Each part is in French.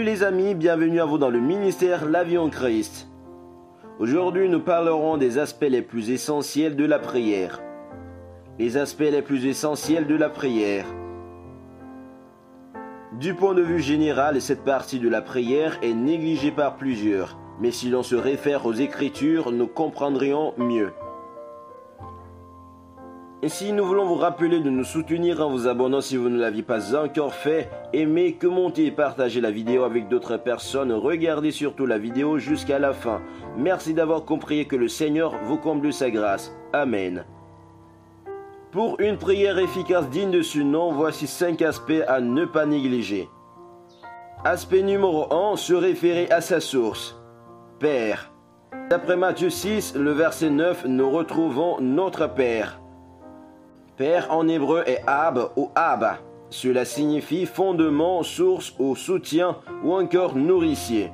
les amis, bienvenue à vous dans le ministère La Vie en Christ. Aujourd'hui, nous parlerons des aspects les plus essentiels de la prière. Les aspects les plus essentiels de la prière. Du point de vue général, cette partie de la prière est négligée par plusieurs, mais si l'on se réfère aux Écritures, nous comprendrions mieux. Ainsi, nous voulons vous rappeler de nous soutenir en vous abonnant si vous ne l'aviez pas encore fait. Aimez, commentez et partagez la vidéo avec d'autres personnes. Regardez surtout la vidéo jusqu'à la fin. Merci d'avoir compris et que le Seigneur vous comble de sa grâce. Amen. Pour une prière efficace digne de ce nom, voici 5 aspects à ne pas négliger. Aspect numéro 1, se référer à sa source. Père. D'après Matthieu 6, le verset 9, nous retrouvons notre Père. Père en hébreu est Ab ou Abba. Cela signifie fondement, source ou soutien ou encore nourricier.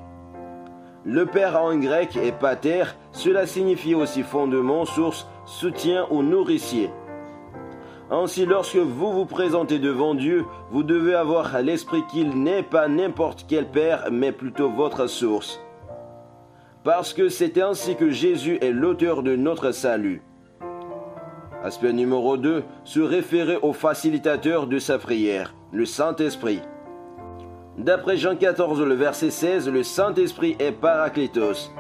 Le Père en grec est Pater. Cela signifie aussi fondement, source, soutien ou nourricier. Ainsi, lorsque vous vous présentez devant Dieu, vous devez avoir à l'esprit qu'il n'est pas n'importe quel Père, mais plutôt votre source. Parce que c'est ainsi que Jésus est l'auteur de notre salut. Aspect numéro 2, se référer au facilitateur de sa prière, le Saint-Esprit. D'après Jean 14, le verset 16, le Saint-Esprit est Parakletos,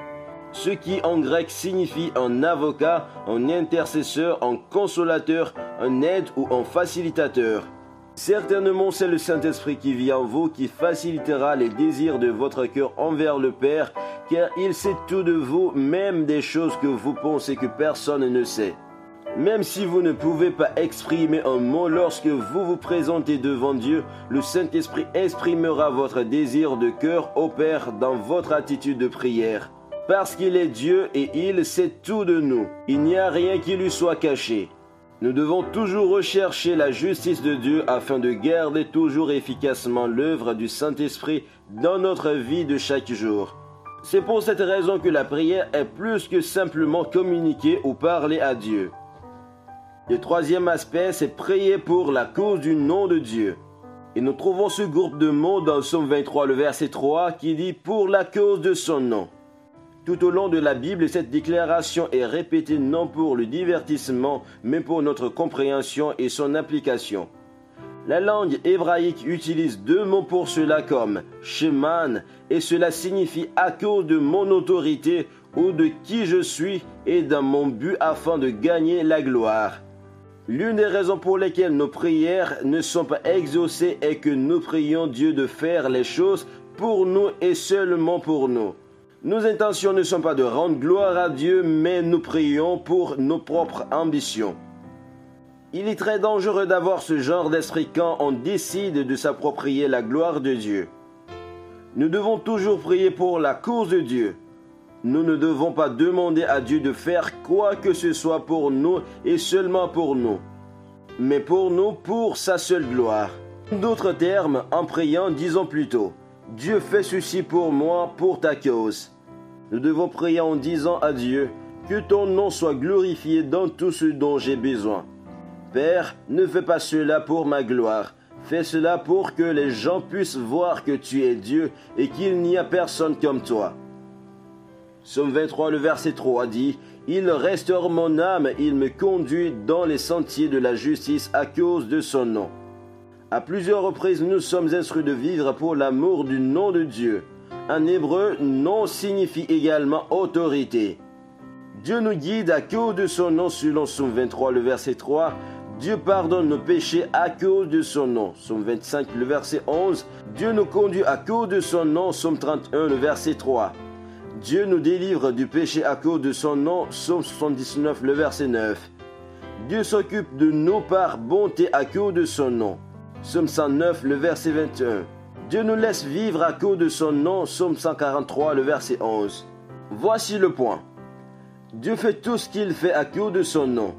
ce qui en grec signifie un avocat, un intercesseur, un consolateur, un aide ou un facilitateur. Certainement, c'est le Saint-Esprit qui vit en vous qui facilitera les désirs de votre cœur envers le Père, car il sait tout de vous, même des choses que vous pensez que personne ne sait. Même si vous ne pouvez pas exprimer un mot lorsque vous vous présentez devant Dieu, le Saint-Esprit exprimera votre désir de cœur au Père dans votre attitude de prière. Parce qu'il est Dieu et il sait tout de nous. Il n'y a rien qui lui soit caché. Nous devons toujours rechercher la justice de Dieu afin de garder toujours efficacement l'œuvre du Saint-Esprit dans notre vie de chaque jour. C'est pour cette raison que la prière est plus que simplement communiquer ou parler à Dieu. Le troisième aspect, c'est prier pour la cause du nom de Dieu. Et nous trouvons ce groupe de mots dans Psaume 23, le verset 3, qui dit « pour la cause de son nom ». Tout au long de la Bible, cette déclaration est répétée non pour le divertissement, mais pour notre compréhension et son application. La langue hébraïque utilise 2 mots pour cela comme « sheman » et cela signifie « à cause de mon autorité » ou de qui je suis et dans mon but afin de gagner la gloire. L'une des raisons pour lesquelles nos prières ne sont pas exaucées est que nous prions Dieu de faire les choses pour nous et seulement pour nous. Nos intentions ne sont pas de rendre gloire à Dieu, mais nous prions pour nos propres ambitions. Il est très dangereux d'avoir ce genre d'esprit quand on décide de s'approprier la gloire de Dieu. Nous devons toujours prier pour la cause de Dieu. Nous ne devons pas demander à Dieu de faire quoi que ce soit pour nous et seulement pour nous, mais pour nous, pour sa seule gloire. D'autres termes, en priant, disons plutôt « Dieu fait ceci pour moi, pour ta cause ». Nous devons prier en disant à Dieu « Que ton nom soit glorifié dans tout ce dont j'ai besoin. Père, ne fais pas cela pour ma gloire, fais cela pour que les gens puissent voir que tu es Dieu et qu'il n'y a personne comme toi. » Psaume 23, le verset 3 dit « Il restaure mon âme, il me conduit dans les sentiers de la justice à cause de son nom. » À plusieurs reprises, nous sommes instruits de vivre pour l'amour du nom de Dieu. En hébreu, nom signifie également autorité. Dieu nous guide à cause de son nom selon Psaume 23, le verset 3. Dieu pardonne nos péchés à cause de son nom. Psaume 25, le verset 11. Dieu nous conduit à cause de son nom. Psaume 31, le verset 3. Dieu nous délivre du péché à cause de son nom, Psaume 79, le verset 9. Dieu s'occupe de nous par bonté à cause de son nom, Psaume 109, le verset 21. Dieu nous laisse vivre à cause de son nom, Psaume 143, le verset 11. Voici le point. Dieu fait tout ce qu'il fait à cause de son nom.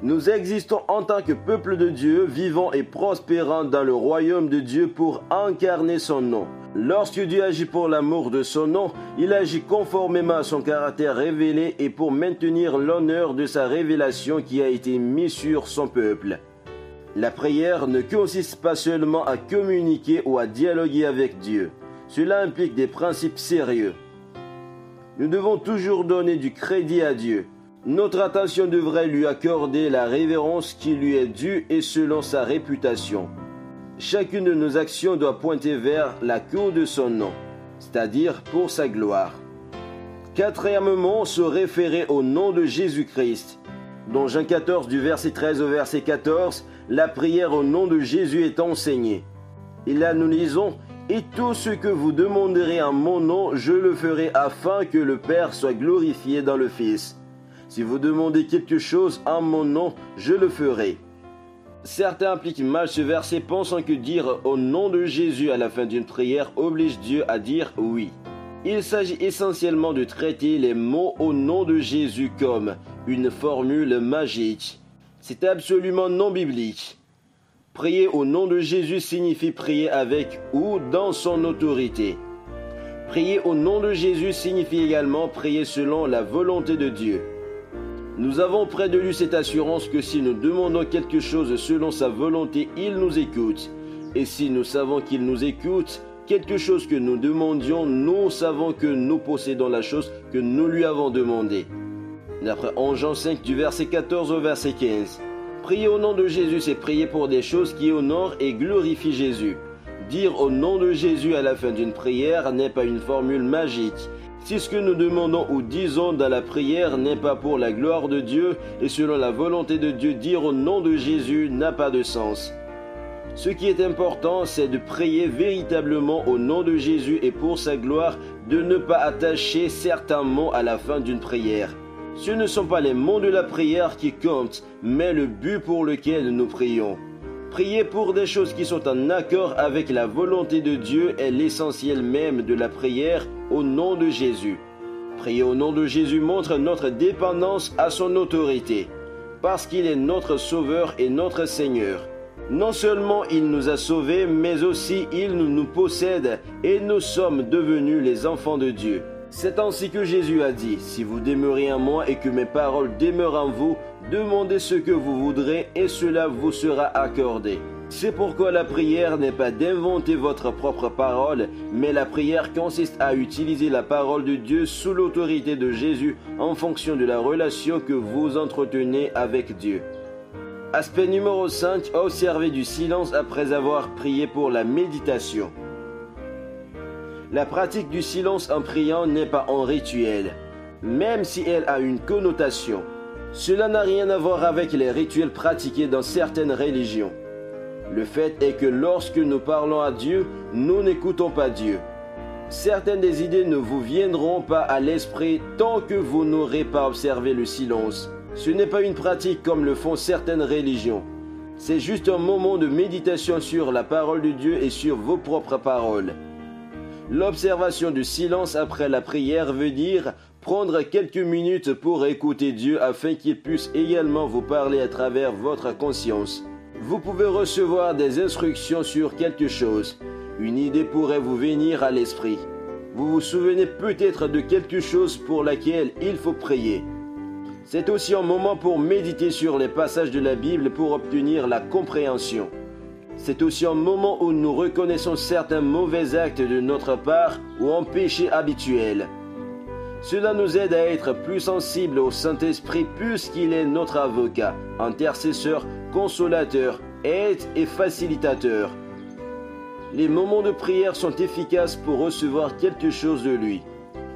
Nous existons en tant que peuple de Dieu, vivant et prospérant dans le royaume de Dieu pour incarner son nom. Lorsque Dieu agit pour l'amour de son nom, il agit conformément à son caractère révélé et pour maintenir l'honneur de sa révélation qui a été mise sur son peuple. La prière ne consiste pas seulement à communiquer ou à dialoguer avec Dieu. Cela implique des principes sérieux. Nous devons toujours donner du crédit à Dieu. Notre attention devrait lui accorder la révérence qui lui est due et selon sa réputation. Chacune de nos actions doit pointer vers la cour de son nom, c'est-à-dire pour sa gloire. Quatrièmement, se référer au nom de Jésus-Christ. Dans Jean 14, du verset 13 au verset 14, la prière au nom de Jésus est enseignée. Et là nous lisons « Et tout ce que vous demanderez en mon nom, je le ferai afin que le Père soit glorifié dans le Fils. Si vous demandez quelque chose en mon nom, je le ferai. » Certains appliquent mal ce verset pensant que dire au nom de Jésus à la fin d'une prière oblige Dieu à dire oui. Il s'agit essentiellement de traiter les mots au nom de Jésus comme une formule magique. C'est absolument non biblique. Prier au nom de Jésus signifie prier avec ou dans son autorité. Prier au nom de Jésus signifie également prier selon la volonté de Dieu. Nous avons près de lui cette assurance que si nous demandons quelque chose selon sa volonté, il nous écoute. Et si nous savons qu'il nous écoute, quelque chose que nous demandions, nous savons que nous possédons la chose que nous lui avons demandée. D'après 1 Jean 5 du verset 14 au verset 15. Prier au nom de Jésus, c'est prier pour des choses qui honorent et glorifient Jésus. Dire au nom de Jésus à la fin d'une prière n'est pas une formule magique. Si ce que nous demandons ou disons dans la prière n'est pas pour la gloire de Dieu et selon la volonté de Dieu, dire au nom de Jésus n'a pas de sens. Ce qui est important, c'est de prier véritablement au nom de Jésus et pour sa gloire, de ne pas attacher certains mots à la fin d'une prière. Ce ne sont pas les mots de la prière qui comptent, mais le but pour lequel nous prions. Prier pour des choses qui sont en accord avec la volonté de Dieu est l'essentiel même de la prière au nom de Jésus. Prier au nom de Jésus montre notre dépendance à son autorité, parce qu'il est notre Sauveur et notre Seigneur. Non seulement il nous a sauvés, mais aussi il nous possède et nous sommes devenus les enfants de Dieu. C'est ainsi que Jésus a dit, « Si vous demeurez en moi et que mes paroles demeurent en vous, demandez ce que vous voudrez et cela vous sera accordé. » C'est pourquoi la prière n'est pas d'inventer votre propre parole, mais la prière consiste à utiliser la parole de Dieu sous l'autorité de Jésus en fonction de la relation que vous entretenez avec Dieu. Aspect numéro 5, observer du silence après avoir prié pour la méditation. La pratique du silence en priant n'est pas un rituel, même si elle a une connotation. Cela n'a rien à voir avec les rituels pratiqués dans certaines religions. Le fait est que lorsque nous parlons à Dieu, nous n'écoutons pas Dieu. Certaines des idées ne vous viendront pas à l'esprit tant que vous n'aurez pas observé le silence. Ce n'est pas une pratique comme le font certaines religions. C'est juste un moment de méditation sur la parole de Dieu et sur vos propres paroles. L'observation du silence après la prière veut dire prendre quelques minutes pour écouter Dieu afin qu'il puisse également vous parler à travers votre conscience. Vous pouvez recevoir des instructions sur quelque chose. Une idée pourrait vous venir à l'esprit. Vous vous souvenez peut-être de quelque chose pour laquelle il faut prier. C'est aussi un moment pour méditer sur les passages de la Bible pour obtenir la compréhension. C'est aussi un moment où nous reconnaissons certains mauvais actes de notre part ou un péché habituel. Cela nous aide à être plus sensibles au Saint-Esprit puisqu'il est notre avocat, intercesseur, consolateur, aide et facilitateur. Les moments de prière sont efficaces pour recevoir quelque chose de lui.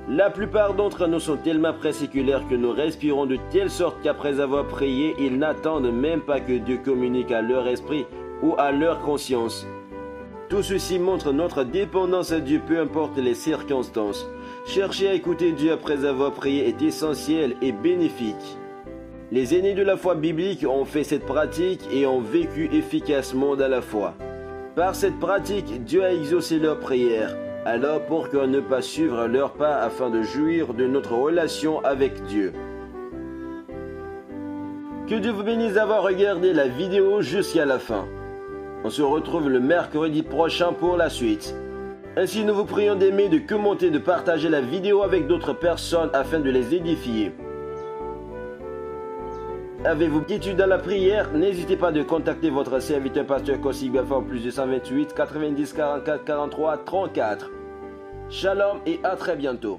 La plupart d'entre nous sont tellement préséculaires que nous respirons de telle sorte qu'après avoir prié, ils n'attendent même pas que Dieu communique à leur esprit ou à leur conscience. Tout ceci montre notre dépendance à Dieu, peu importe les circonstances. Chercher à écouter Dieu après avoir prié est essentiel et bénéfique. Les aînés de la foi biblique ont fait cette pratique et ont vécu efficacement dans la foi. Par cette pratique, Dieu a exaucé leurs prières. Alors pourquoi ne pas suivre leurs pas afin de jouir de notre relation avec Dieu? Que Dieu vous bénisse d'avoir regardé la vidéo jusqu'à la fin. On se retrouve le mercredi prochain pour la suite. Ainsi, nous vous prions d'aimer, de commenter, de partager la vidéo avec d'autres personnes afin de les édifier. Avez-vous quiétude dans la prière? N'hésitez pas de contacter votre serviteur pasteur Kossi Gaffard au plus 228 90 44 43 34. Shalom et à très bientôt.